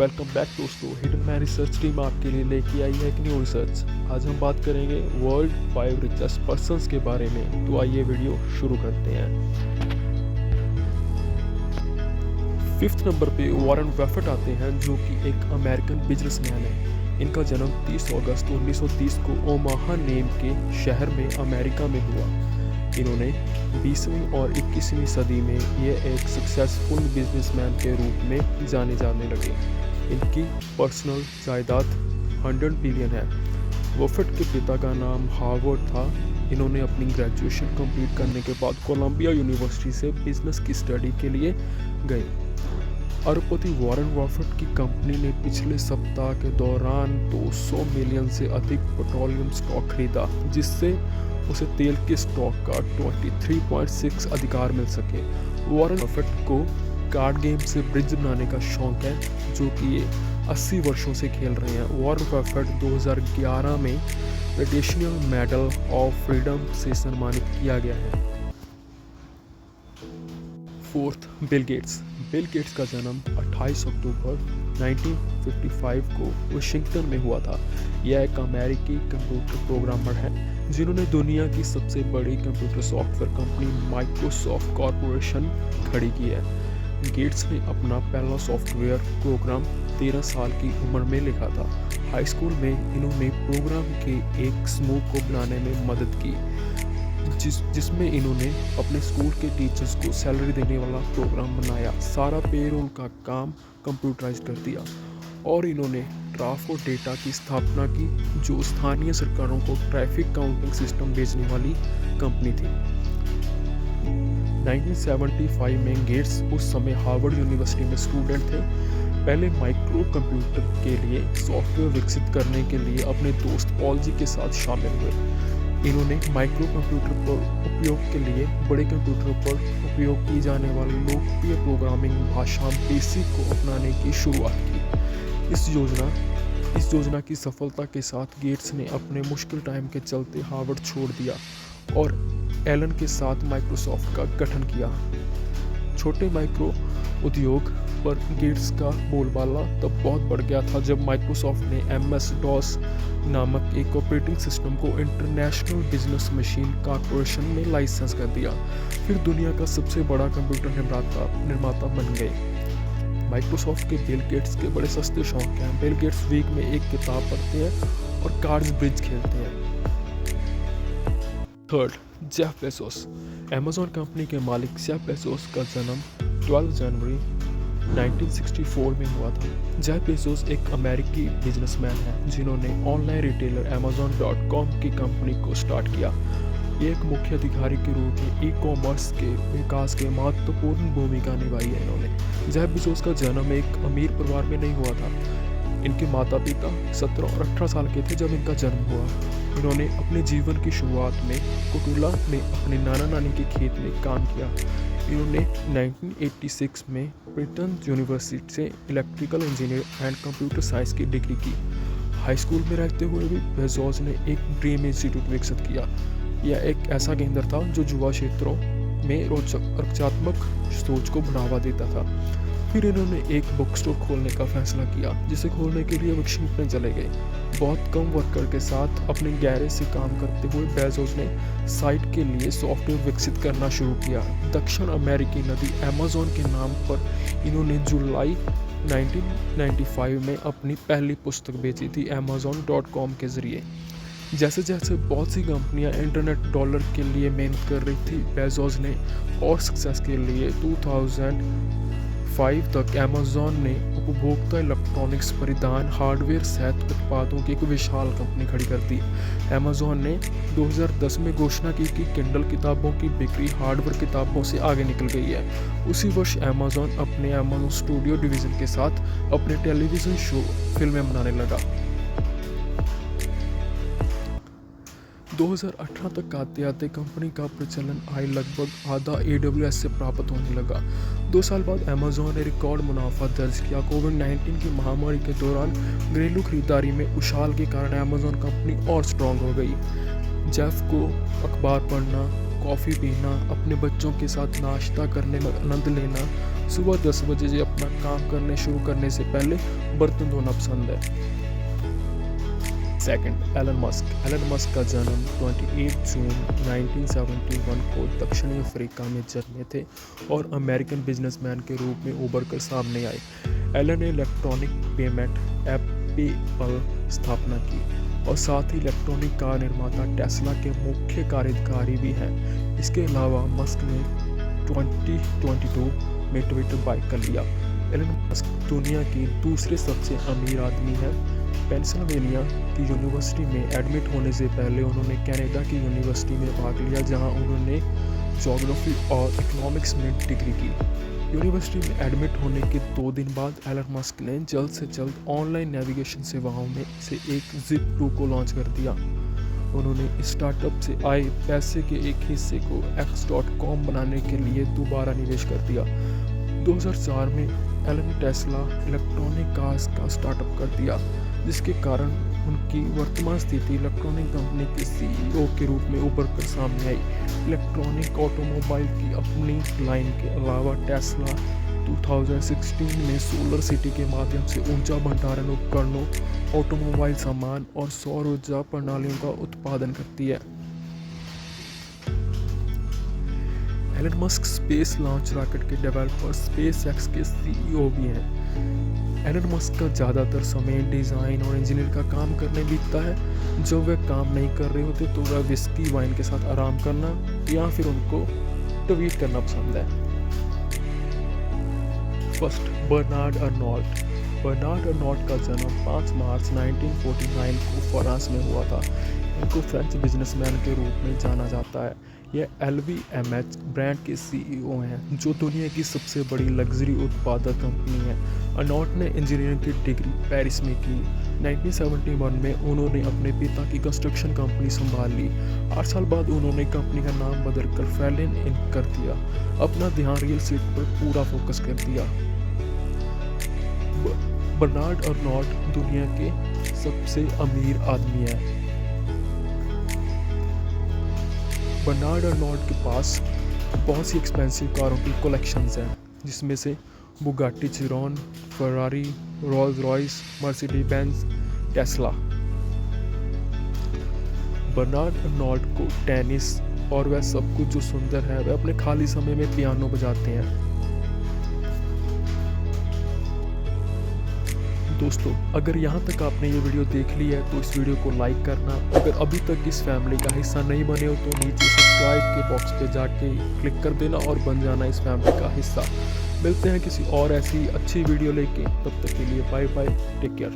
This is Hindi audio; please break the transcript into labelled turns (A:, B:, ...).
A: वेलकम बैक दोस्तों। हिडन मैन रिसर्च टीम आपके लिए लेके आई है एक न्यू रिसर्च। आज हम बात करेंगे वर्ल्ड 5 रिचेस्ट पर्संस के बारे में। तो आइए वीडियो शुरू करते हैं। 5th नंबर पे वॉरेन बफेट आते हैं, जो कि एक अमेरिकन बिजनेसमैन है। इनका जन्म 30 अगस्त 1930 को ओमाहा नेम के शहर में अमेरिका में हुआ। इन्होंने 20वीं और 21वीं सदी में ये एक सक्सेसफुल बिजनेसमैन के रूप में जाने लगे। इनकी पर्सनल जायदाद 100 बिलियन है। बफेट के पिता का नाम हार्वर्ड था। इन्होंने अपनी ग्रेजुएशन कंप्लीट करने के बाद कोलंबिया यूनिवर्सिटी से बिजनेस की स्टडी के लिए गए। अरबपति वॉरेन बफेट की कंपनी ने पिछले सप्ताह के दौरान 200 मिलियन से अधिक पेट्रोलियम स्टॉक खरीदा, जिससे उसे तेल के स्टॉक का 23.6 अधिकार मिल सके। वॉरेन बफेट को कार्ड गेम से ब्रिज बनाने का शौक है, जो कि ये 80 वर्षों से खेल रहे हैं। वॉरेन बफेट 2011 में प्रेसिडेंशियल मेडल ऑफ फ्रीडम से सम्मानित किया गया है। 4th, Bill Gates. Bill Gates का जन्म 28 अक्टूबर 1955 को वाशिंगटन में हुआ था। यह एक अमेरिकी कंप्यूटर प्रोग्रामर है, जिन्होंने दुनिया की सबसे बड़ी computer software company Microsoft corporation खड़ी की है। गेट्स ने अपना पहला सॉफ्टवेयर प्रोग्राम 13 साल की उम्र में लिखा था। हाई स्कूल में इन्होंने प्रोग्राम के एक समूह को बनाने में मदद की, जिसमें इन्होंने अपने स्कूल के टीचर्स को सैलरी देने वाला प्रोग्राम बनाया। सारा पेरोल का काम कंप्यूटराइज कर दिया और इन्होंने ट्राफो डेटा की स्थापना की, जो स्थानीय सरकारों को ट्रैफिक काउंटिंग सिस्टम बेचने वाली कंपनी थी। 1975 में गेट्स उस समय हार्वर्ड यूनिवर्सिटी में स्टूडेंट थे। पहले माइक्रो कंप्यूटर के लिए सॉफ्टवेयर विकसित करने के लिए अपने दोस्त पॉल जी के साथ शामिल हुए। इन्होंने माइक्रो कंप्यूटर पर उपयोग के लिए बड़े कंप्यूटरों पर उपयोग की जाने वाली लोकप्रिय प्रोग्रामिंग भाषा बेसिक को अपनाने की शुरुआत की। इस योजना की सफलता के साथ गेट्स ने अपने मुश्किल टाइम के चलते हार्वर्ड छोड़ दिया और एलन के साथ माइक्रोसॉफ्ट का गठन किया। छोटे माइक्रो उद्योग पर गेट्स का बोलबाला तब बहुत बढ़ गया था जब माइक्रोसॉफ्ट ने MS-DOS नामक एक ऑपरेटिंग सिस्टम को इंटरनेशनल बिजनेस मशीन कॉर्पोरेशन में लाइसेंस कर दिया। फिर दुनिया का सबसे बड़ा कंप्यूटर निर्माता बन गए। माइक्रोसॉफ्ट के बिल गेट्स के बड़े सस्ते शौक हैं। बिल गेट्स वीक में एक किताब पढ़ते हैं और कार्ड्स ब्रिज खेलते हैं। 3rd, Jeff Bezos. Amazon company के मालिक जेफ बेजोस का जन्म 12 जनवरी 1964 में हुआ था। जेफ बेजोस एक अमेरिकी बिजनेसमैन है, जिन्होंने ऑनलाइन रिटेलर Amazon.com की कंपनी को स्टार्ट किया। ये एक मुख्य अधिकारी के रूप में ई-कॉमर्स के विकास के महत्वपूर्ण भूमिका निभाई है इन्होंने। जेफ बेजोस का जन्म एक अमीर परिवार में नहीं हुआ था। इनके माता पिता 17 और 18 साल के थे जब इनका जन्म हुआ। इन्होंने अपने जीवन की शुरुआत में कोटुला में अपने नाना नानी के खेत में काम किया। इन्होंने 1986 में प्रिंसटन यूनिवर्सिटी से electrical engineer and computer science की डिग्री की। हाई स्कूल में रहते हुए भी बेजोस ने एक ड्रीम इंस्टीट्यूट विकसित किया। यह एक ऐसा केंद्र था जो युवा क्षेत्रों में रचनात्मक सोच को बढ़ावा देता था। फिर इन्होंने एक बुक स्टोर खोलने का फैसला किया, जिसे खोलने के लिए वाशिंगटन चले गए। बहुत कम वर्कर के साथ अपने गैरेज से काम करते हुए बेजोस ने साइट के लिए सॉफ्टवेयर विकसित करना शुरू किया। दक्षिण अमेरिकी नदी अमेज़न के नाम पर इन्होंने जुलाई 1995 में अपनी पहली पुस्तक बेची थी Amazon.com के जरिए। जैसे जैसे बहुत सी कंपनियां इंटरनेट डॉलर के लिए मेहनत कर रही थी, बेजोस ने और सक्सेस के लिए 2005 तक Amazon ने उपभोक्ता इलेक्ट्रॉनिक्स, परिधान, हार्डवेयर सहित उत्पादों की एक विशाल कंपनी खड़ी कर दी। Amazon ने 2010 में घोषणा की कि किंडल किताबों की बिक्री हार्डवेयर किताबों से आगे निकल गई है। उसी वर्ष Amazon अपने Amazon स्टूडियो डिवीजन के साथ अपने टेलीविज़न शो फिल्में बनाने लगा। 2018 तक आते आते कंपनी का प्रचलन आय लगभग आधा AWS से प्राप्त होने लगा। 2 साल बाद Amazon ने रिकॉर्ड मुनाफा दर्ज किया। कोविड-19 की महामारी के दौरान घरेलू खरीदारी में उछाल के कारण Amazon कंपनी और स्ट्रॉन्ग हो गई। जेफ को अखबार पढ़ना, कॉफ़ी पीना, अपने बच्चों के साथ नाश्ता करने में आनंद लेना, सुबह 10 बजे से अपना काम करने शुरू करने से पहले बर्तन धोना पसंद है। सेकंड, एलन मस्क का जन्म 28 जून 1971 को दक्षिणी अफ्रीका में जन्मे थे और अमेरिकन बिजनेसमैन के रूप में उभर कर सामने आए। एलन ने इलेक्ट्रॉनिक पेमेंट ऐप पेपल स्थापना की और साथ ही इलेक्ट्रॉनिक कार निर्माता टेस्ला के मुख्य कार्यकारी भी हैं। इसके अलावा मस्क ने 2022 में ट्विटर बाय कर लिया। एलन मस्क दुनिया की दूसरे सबसे अमीर आदमी हैं। पेंसिल्वेनिया की यूनिवर्सिटी में एडमिट होने से पहले उन्होंने कनाडा की यूनिवर्सिटी में भाग लिया, जहां उन्होंने ज्योग्राफी और इकोनॉमिक्स में डिग्री की। यूनिवर्सिटी में एडमिट होने के 2 दिन बाद एलन मस्क ने जल्द से जल्द ऑनलाइन नेविगेशन सेवाओं में से एक Zip2 को लॉन्च कर दिया। उन्होंने स्टार्टअप से आए पैसे के एक हिस्से को X.com बनाने के लिए दोबारा निवेश कर दिया। 2004 में एलन टेस्ला इलेक्ट्रॉनिक कार्स का स्टार्टअप कर दिया, जिसके कारण उनकी वर्तमान स्थिति इलेक्ट्रॉनिक कंपनी के CEO के रूप में उभर कर सामने आई। इलेक्ट्रॉनिक ऑटोमोबाइल की अपनी लाइन के अलावा टेस्ला 2016 में सोलर सिटी के माध्यम से ऊर्जा भंडारण उपकरणों, ऑटोमोबाइल सामान और सौर ऊर्जा प्रणालियों का उत्पादन करती है। Elon Musk space launch rocket के डेवलपर SpaceX के CEO भी हैं। एलन मस्क का ज़्यादातर समय डिज़ाइन और इंजीनियर का काम करने बीतता है। जब वे काम नहीं कर रहे होते तो वह विस्की वाइन के साथ आराम करना या फिर उनको ट्वीट करना पसंद है। फर्स्ट, बर्नार्ड अर्नॉल्ट का जन्म 5 मार्च 1949 को फ्रांस में हुआ था। इनको फ्रेंच बिजनेसमैन के रूप में जाना जाता है। यह LVMH ब्रांड के CEO हैं, जो दुनिया की सबसे बड़ी लग्जरी उत्पादक कंपनी है। अर्नॉल्ट ने इंजीनियरिंग की डिग्री पेरिस में की। 1971 में उन्होंने अपने पिता की कंस्ट्रक्शन कंपनी संभाल ली। 8 साल बाद उन्होंने कंपनी का नाम बदलकर फैलन इंक कर दिया। अपना ध्यान रियल एस्टेट पर पूरा फोकस कर दिया। बर्नार्ड अर्नॉल्ट दुनिया के सबसे अमीर आदमी है। बर्नार्ड अर्नॉल्ट के पास बहुत सी एक्सपेंसिव कारों की कलेक्शंस हैं, जिसमें से Bugatti Chiron, Ferrari, Rolls Royce, Mercedes Benz, Tesla. Bernard Arnault को टेनिस और वह सब कुछ जो सुंदर है, वह अपने खाली समय में पियानो बजाते हैं। दोस्तों, अगर यहाँ तक आपने ये वीडियो देख ली है तो इस वीडियो को लाइक करना। अगर अभी तक इस फैमिली का हिस्सा नहीं बने हो तो नीचे सब्सक्राइब के बॉक्स पे जाके क्लिक कर देना और बन जाना इस फैमिली का हिस्सा। मिलते हैं किसी और ऐसी अच्छी वीडियो लेके, तब तक के लिए बाय बाय, टेक केयर।